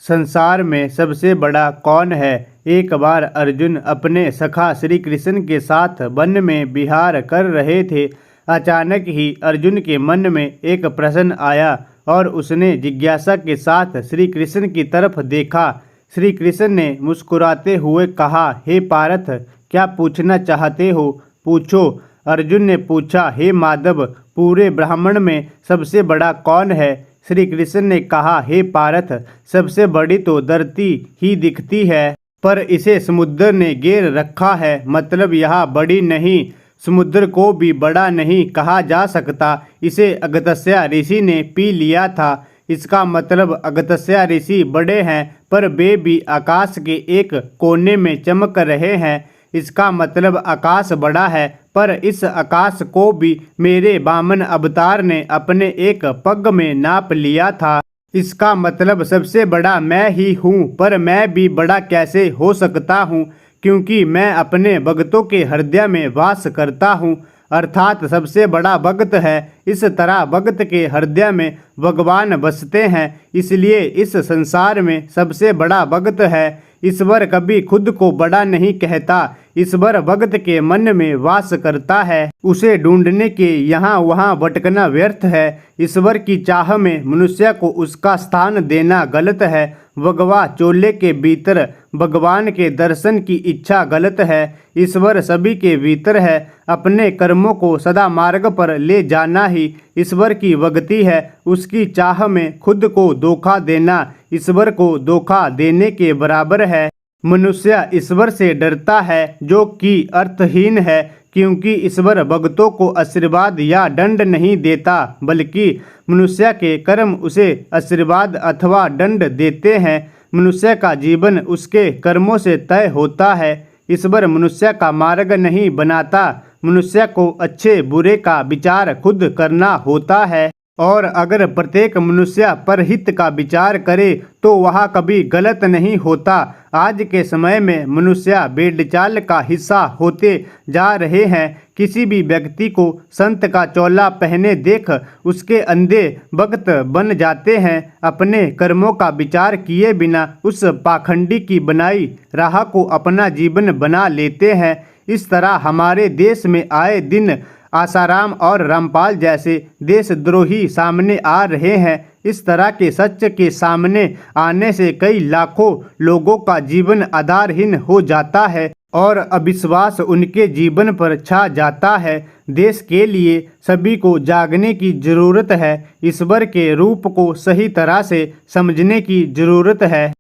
संसार में सबसे बड़ा कौन है। एक बार अर्जुन अपने सखा श्री कृष्ण के साथ वन में विहार कर रहे थे। अचानक ही अर्जुन के मन में एक प्रश्न आया और उसने जिज्ञासा के साथ श्री कृष्ण की तरफ देखा। श्री कृष्ण ने मुस्कुराते हुए कहा, हे पार्थ, क्या पूछना चाहते हो, पूछो। अर्जुन ने पूछा, हे माधव, पूरे ब्रह्मांड में सबसे बड़ा कौन है। श्री कृष्ण ने कहा, हे पार्थ, सबसे बड़ी तो धरती ही दिखती है, पर इसे समुद्र ने घेर रखा है। मतलब यह बड़ी नहीं, समुद्र को भी बड़ा नहीं कहा जा सकता। इसे अगस्त्य ऋषि ने पी लिया था। इसका मतलब अगस्त्य ऋषि बड़े हैं, पर वे भी आकाश के एक कोने में चमक रहे हैं। इसका मतलब आकाश बड़ा है, पर इस आकाश को भी मेरे वामन अवतार ने अपने एक पग में नाप लिया था। इसका मतलब सबसे बड़ा मैं ही हूँ, पर मैं भी बड़ा कैसे हो सकता हूँ, क्योंकि मैं अपने भक्तों के हृदय में वास करता हूँ, अर्थात सबसे बड़ा भक्त है। इस तरह भक्त के हृदय में भगवान बसते हैं, इसलिए इस संसार में सबसे बड़ा भक्त है। ईश्वर कभी खुद को बड़ा नहीं कहता। ईश्वर भक्त के मन में वास करता है। उसे ढूंढने के यहाँ वहाँ भटकना व्यर्थ है। ईश्वर की चाह में मनुष्य को उसका स्थान देना गलत है। भगवा चोले के भीतर भगवान के दर्शन की इच्छा गलत है। ईश्वर सभी के भीतर है। अपने कर्मों को सदा मार्ग पर ले जाना ही ईश्वर की भक्ति है। उसकी चाह में खुद को धोखा देना ईश्वर को धोखा देने के बराबर है। मनुष्य ईश्वर से डरता है, जो कि अर्थहीन है, क्योंकि ईश्वर भक्तों को आशीर्वाद या दंड नहीं देता, बल्कि मनुष्य के कर्म उसे आशीर्वाद अथवा दंड देते हैं। मनुष्य का जीवन उसके कर्मों से तय होता है। ईश्वर मनुष्य का मार्ग नहीं बनाता। मनुष्य को अच्छे बुरे का विचार खुद करना होता है, और अगर प्रत्येक मनुष्य परहित का विचार करे तो वह कभी गलत नहीं होता। आज के समय में मनुष्य भेड़चाल का हिस्सा होते जा रहे हैं। किसी भी व्यक्ति को संत का चोला पहने देख उसके अंधे भक्त बन जाते हैं। अपने कर्मों का विचार किए बिना उस पाखंडी की बनाई राह को अपना जीवन बना लेते हैं। इस तरह हमारे देश में आए दिन आसाराम और रामपाल जैसे देशद्रोही सामने आ रहे हैं। इस तरह के सच के सामने आने से कई लाखों लोगों का जीवन आधारहीन हो जाता है और अविश्वास उनके जीवन पर छा जाता है। देश के लिए सभी को जागने की जरूरत है। ईश्वर के रूप को सही तरह से समझने की जरूरत है।